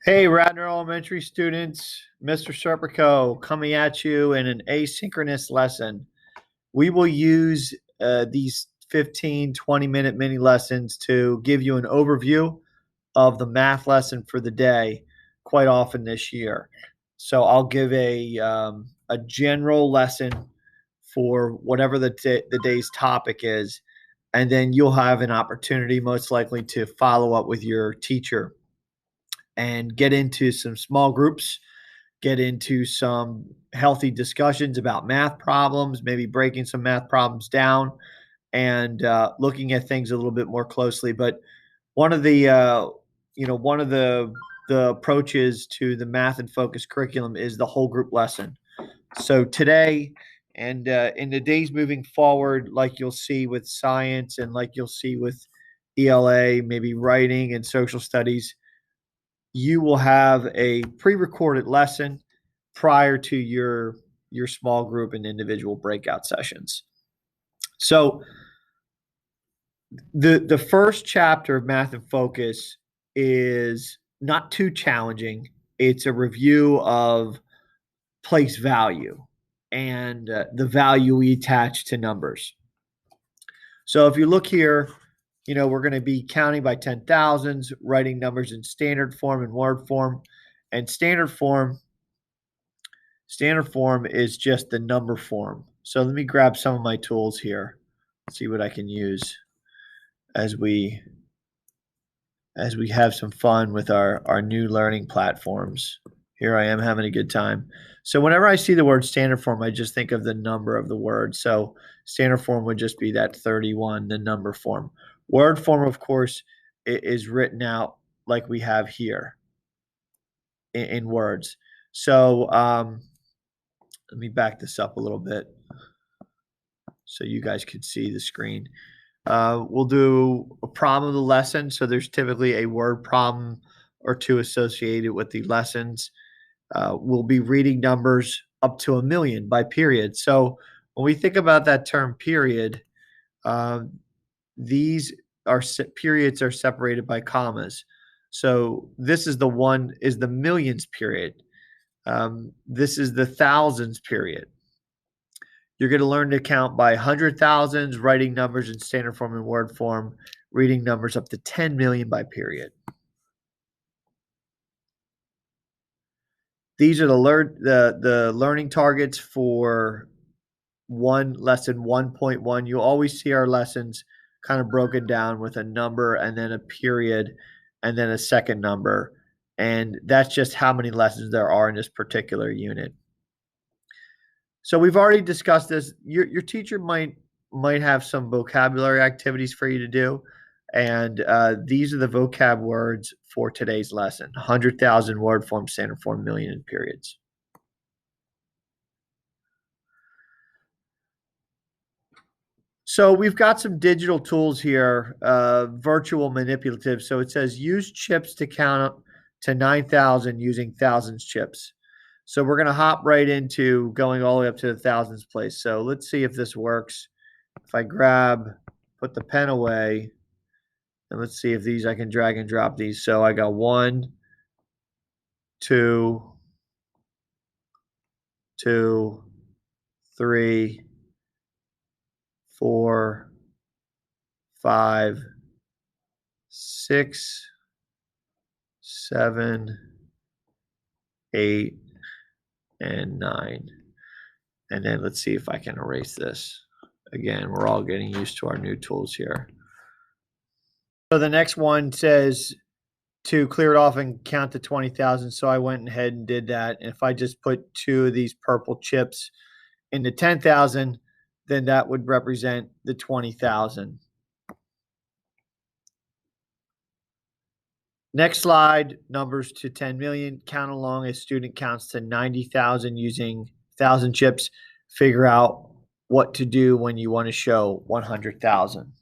Hey, Radnor Elementary students, Mr. Serpico coming at you in an asynchronous lesson. We will use these 15, 20-minute mini lessons to give you an overview of the math lesson for the day quite often this year. So I'll give a general lesson for whatever the day's topic is, and then you'll have an opportunity most likely to follow up with your teacher and get into some small groups, get into some healthy discussions about math problems, maybe breaking some math problems down and looking at things a little bit more closely. But one of the one of the approaches to the math and focus curriculum is the whole group lesson. So today and in the days moving forward, like you'll see with science and like you'll see with ELA, maybe writing and social studies, you will have a pre-recorded lesson prior to your small group and individual breakout sessions. So the first chapter of Math and Focus is not too challenging. It's a review of place value and the value we attach to numbers. So if you look here, we're going to be counting by 10,000s, writing numbers in standard form and word form. And standard form is just the number form. So let me grab some of my tools here, see what I can use as we have some fun with our new learning platforms. Here I am having a good time. So whenever I see the word standard form, I just think of the number of the word. So standard form would just be that 31, the number form. Word form, of course, is written out like we have here in words. So let me back this up a little bit so you guys can see the screen. We'll do a problem of the lesson. So there's typically a word problem or two associated with the lessons. We'll be reading numbers up to 1 million by period. So when we think about that term period, these periods are separated by commas. So this is the millions period. This is the thousands period. You're going to learn to count by 100,000s, writing numbers in standard form and word form, reading numbers up to 10 million by period. These are the learning targets for lesson 1.1. You always see our lessons kind of broken down with a number and then a period and then a second number. And that's just how many lessons there are in this particular unit. So we've already discussed this. Your teacher might have some vocabulary activities for you to do. And these are the vocab words for today's lesson: 100,000 word form, standard form, million, and periods. So we've got some digital tools here, virtual manipulative. So it says use chips to count to 9,000 using thousands chips. So we're going to hop right into going all the way up to the thousands place. So let's see if this works. If I put the pen away, and let's see if I can drag and drop these. So I got 1, 2, 2, 3, 4, 5, 6, 7, 8, and 9. And then let's see if I can erase this. Again, we're all getting used to our new tools here. So the next one says to clear it off and count to 20,000. So I went ahead and did that. And if I just put 2 of these purple chips into 10,000, then that would represent the 20,000. Next slide, numbers to 10 million. Count along as student counts to 90,000 using 1,000 chips. Figure out what to do when you want to show 100,000.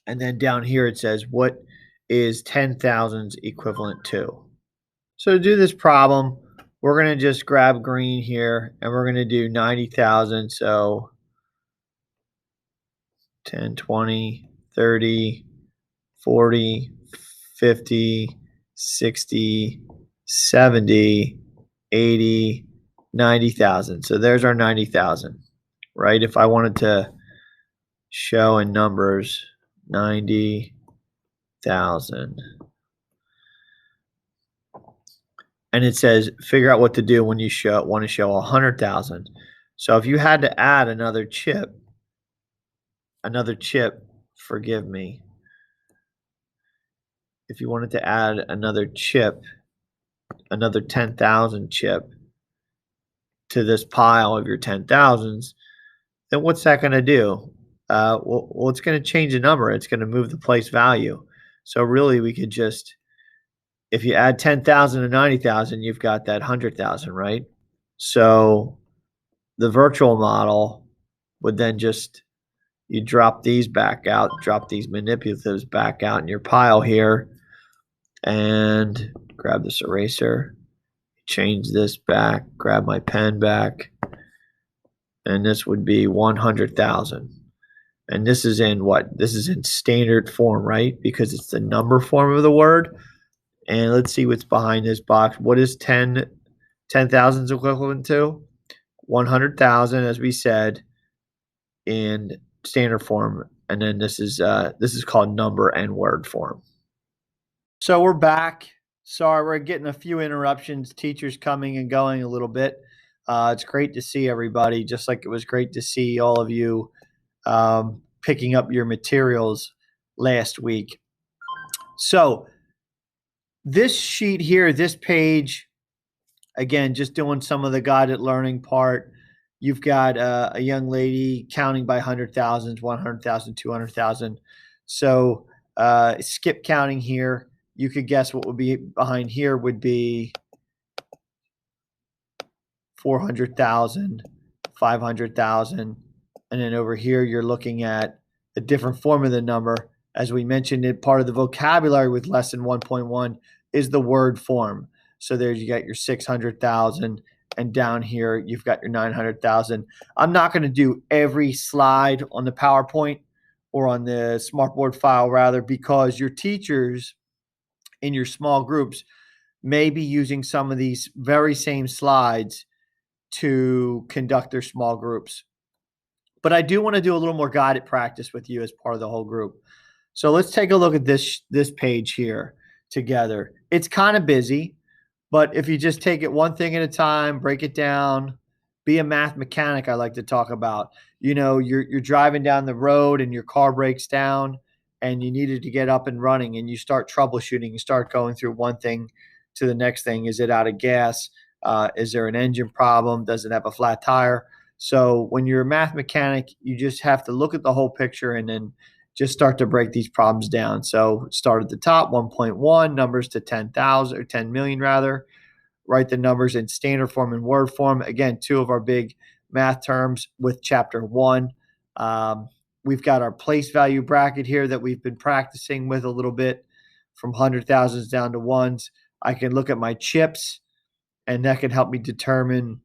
And then down here it says, what is 10,000's equivalent to? So to do this problem, we're going to just grab green here and we're going to do 90,000. So 10, 20, 30, 40, 50, 60, 70, 80, 90,000. So there's our 90,000, right? If I wanted to show in numbers 90,000. And it says figure out what to do when you want to show 100,000. So if you had to add another chip, forgive me. If you wanted to add another chip, another 10,000 chip to this pile of your 10,000s, then what's that going to do? Well, it's going to change the number. It's going to move the place value. So really, we could just, if you add 10,000 to 90,000, you've got that 100,000, right? So the virtual model would then just, you drop these back out, drop these manipulatives back out in your pile here, and grab this eraser, change this back, grab my pen back, and this would be 100,000. And this is in what? This is in standard form, right? Because it's the number form of the word. And let's see what's behind this box. What is 10,000 equivalent to? 100,000, as we said, in standard form. And then this is called number and word form. So we're back. Sorry, we're getting a few interruptions. Teachers coming and going a little bit. It's great to see everybody, just like it was great to see all of you picking up your materials last week. So this sheet here, this page, again, just doing some of the guided learning part. You've got a young lady counting by 100,000s, 100,000, 200,000. So skip counting here. You could guess what would be behind here would be 400,000, 500,000. And then over here, you're looking at a different form of the number. As we mentioned, part of the vocabulary with lesson 1.1 is the word form. So there you got your 600,000, and down here, you've got your 900,000. I'm not going to do every slide on the PowerPoint or on the smartboard file, rather, because your teachers in your small groups may be using some of these very same slides to conduct their small groups. But I do want to do a little more guided practice with you as part of the whole group. So let's take a look at this page here together. It's kind of busy, but if you just take it one thing at a time, break it down, be a math mechanic, I like to talk about. You know, you're driving down the road and your car breaks down and you needed to get up and running, and you start troubleshooting. You start going through one thing to the next thing. Is it out of gas? Is there an engine problem? Does it have a flat tire? So when you're a math mechanic, you just have to look at the whole picture and then just start to break these problems down. So start at the top, 1.1, numbers to 10,000 or 10 million rather. Write the numbers in standard form and word form. Again, two of our big math terms with chapter 1. We've got our place value bracket here that we've been practicing with a little bit, from 100,000s down to ones. I can look at my chips, and that can help me determine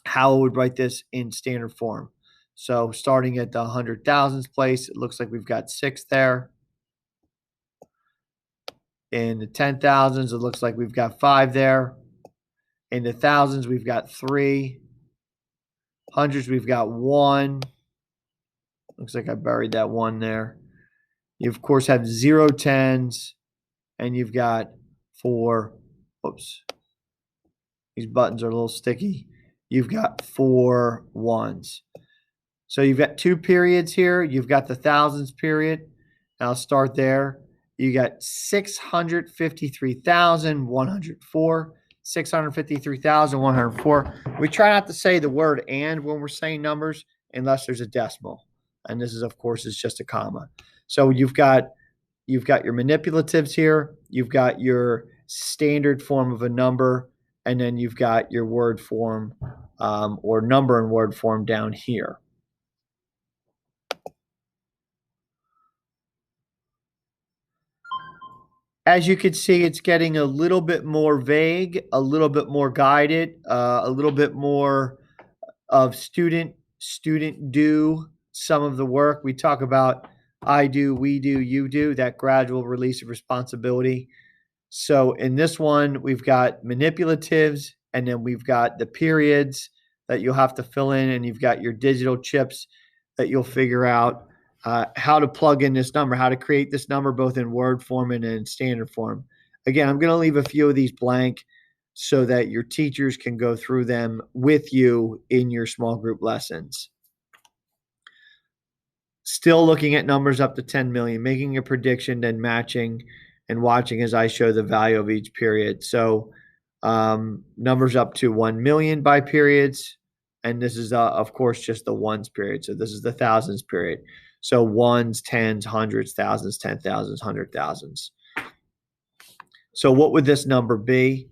how I would write this in standard form. So starting at the 100,000s place, it looks like we've got 6 there. In the 10,000s, it looks like we've got 5 there. In the thousands, we've got 3. Hundreds, we've got 1. Looks like I buried that 1 there. You, of course, have 0 tens, and you've got 4. Oops. These buttons are a little sticky. You've got 4 ones. So you've got 2 periods here. You've got the thousands period. And I'll start there. You got 653,104. 653,104. We try not to say the word "and" when we're saying numbers unless there's a decimal. And this is, of course, is just a comma. So you've got your manipulatives here. You've got your standard form of a number, and then you've got your word form or number and word form down here. As you can see, it's getting a little bit more vague, a little bit more guided, a little bit more of student do some of the work. We talk about I do, we do, you do, that gradual release of responsibility. So in this one, we've got manipulatives, and then we've got the periods that you'll have to fill in, and you've got your digital chips that you'll figure out how to plug in this number, how to create this number both in Word form and in standard form. Again, I'm going to leave a few of these blank so that your teachers can go through them with you in your small group lessons. Still looking at numbers up to 10 million, making a prediction, then matching and watching as I show the value of each period. So numbers up to 1 million by periods. And this is, of course, just the ones period. So this is the thousands period. So ones, tens, hundreds, thousands, 10,000s, 100,000s. So what would this number be?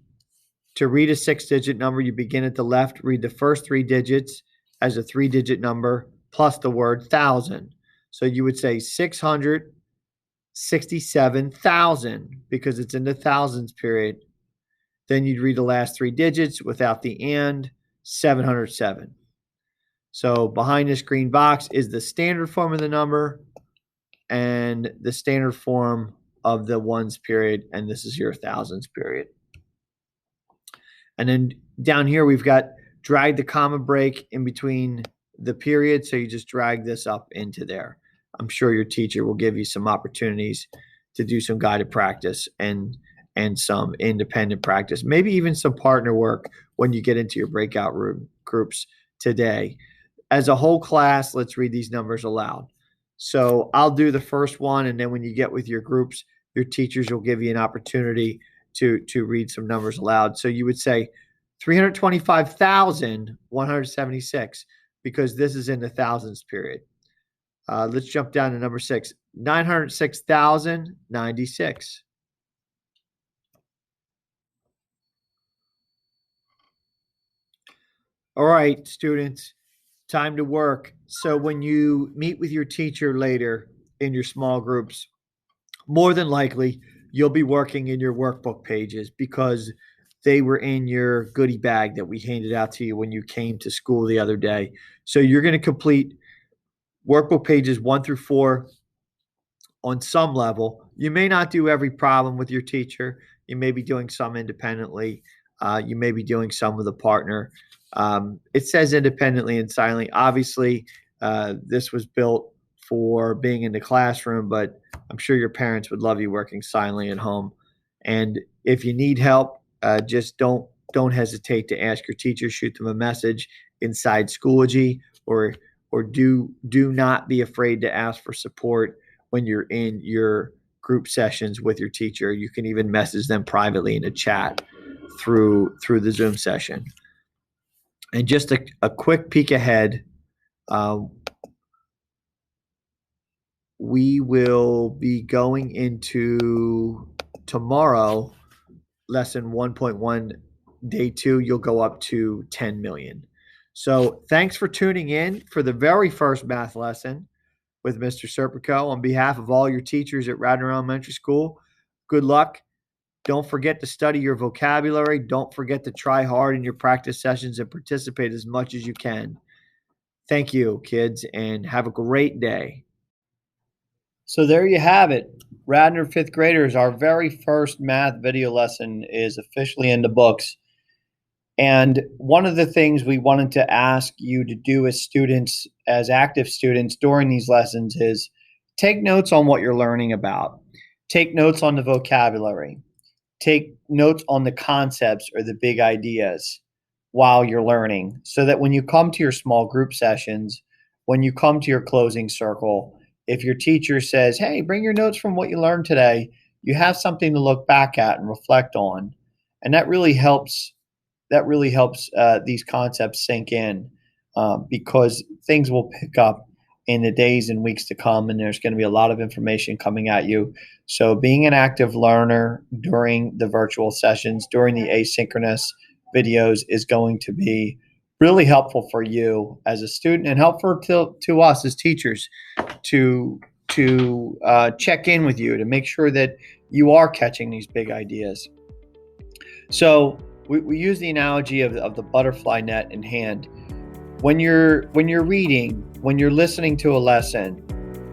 To read a 6-digit number, you begin at the left, read the first 3 digits as a 3-digit number plus the word 1,000. So you would say 667,000 because it's in the thousands period. Then you'd read the last 3 digits without the and, 707. So behind this green box is the standard form of the number and the standard form of the ones period, and this is your thousands period. And then down here, we've got drag the comma break in between the period. So you just drag this up into there. I'm sure your teacher will give you some opportunities to do some guided practice and some independent practice, maybe even some partner work when you get into your breakout room groups today. As a whole class, let's read these numbers aloud. So I'll do the first one, and then when you get with your groups, your teachers will give you an opportunity to read some numbers aloud. So you would say 325,176 because this is in the thousands period. Let's jump down to number 6, 906,096. All right, students, time to work. So when you meet with your teacher later in your small groups, more than likely, you'll be working in your workbook pages because they were in your goodie bag that we handed out to you when you came to school the other day. So you're going to complete workbook pages 1 through 4 on some level. You may not do every problem with your teacher. You may be doing some independently. You may be doing some with a partner. It says independently and silently. Obviously, this was built for being in the classroom, but I'm sure your parents would love you working silently at home. And if you need help, just don't hesitate to ask your teacher. Shoot them a message inside Schoology, or do not be afraid to ask for support when you're in your group sessions with your teacher. You can even message them privately in a chat through the Zoom session. And just a quick peek ahead, we will be going into tomorrow, lesson 1.1, day 2, you'll go up to 10 million. So thanks for tuning in for the very first math lesson with Mr. Serpico. On behalf of all your teachers at Radnor Elementary School, good luck. Don't forget to study your vocabulary. Don't forget to try hard in your practice sessions and participate as much as you can. Thank you, kids, and have a great day. So there you have it. Radnor 5th graders, our very first math video lesson is officially in the books. And one of the things we wanted to ask you to do as students, as active students during these lessons, is take notes on what you're learning about. Take notes on the vocabulary. Take notes on the concepts or the big ideas while you're learning, so that when you come to your small group sessions, when you come to your closing circle, if your teacher says, hey, bring your notes from what you learned today, you have something to look back at and reflect on. And that really helps these concepts sink in, because things will pick up in the days and weeks to come, and there's going to be a lot of information coming at you. So being an active learner during the virtual sessions, during the asynchronous videos, is going to be really helpful for you as a student, and helpful to us as teachers to check in with you to make sure that you are catching these big ideas. So we use the analogy of the butterfly net in hand. When you're reading, when you're listening to a lesson,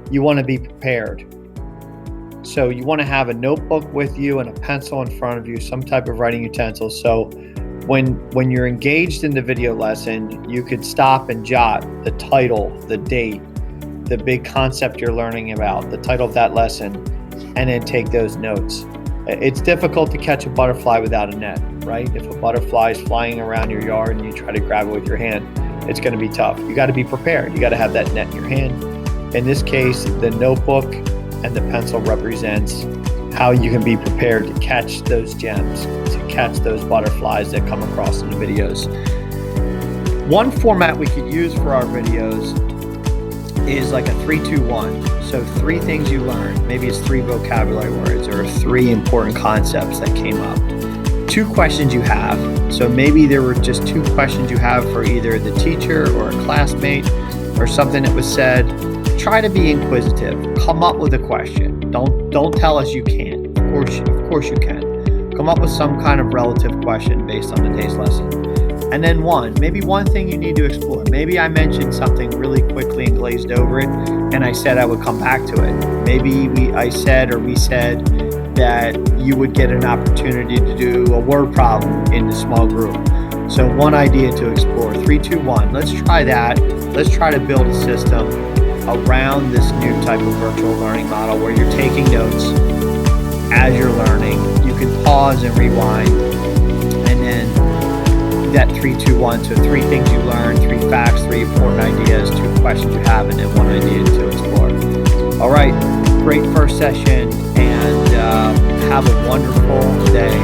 you want to be prepared. So you want to have a notebook with you and a pencil in front of you, some type of writing utensil. So when you're engaged in the video lesson, you could stop and jot the title, the date, the big concept you're learning about, the title of that lesson, and then take those notes. It's difficult to catch a butterfly without a net, right? If a butterfly is flying around your yard and you try to grab it with your hand, it's going to be tough. You got to be prepared. You got to have that net in your hand. In this case, the notebook and the pencil represents how you can be prepared to catch those gems, to catch those butterflies that come across in the videos. One format we could use for our videos is like a 3-2-1. So 3 things you learned. Maybe it's 3 vocabulary words or 3 important concepts that came up. 2 questions you have. So maybe there were just 2 questions you have for either the teacher or a classmate or something that was said. Try to be inquisitive. Come up with a question. Don't tell us you can't. Of course you can. Come up with some kind of relative question based on the day's lesson. And then maybe one thing you need to explore. Maybe I mentioned something really quickly and glazed over it, and I said I would come back to it. Maybe we said that you would get an opportunity to do a word problem in the small group. So one idea to explore, 3-2-1. Let's try that. Let's try to build a system around this new type of virtual learning model where you're taking notes as you're learning. You can pause and rewind, and then that 3-2-1. So 3 things you learned, 3 facts, 3 important ideas, 2 questions you have, and then 1 idea to explore. All right, great first session, and have a wonderful day.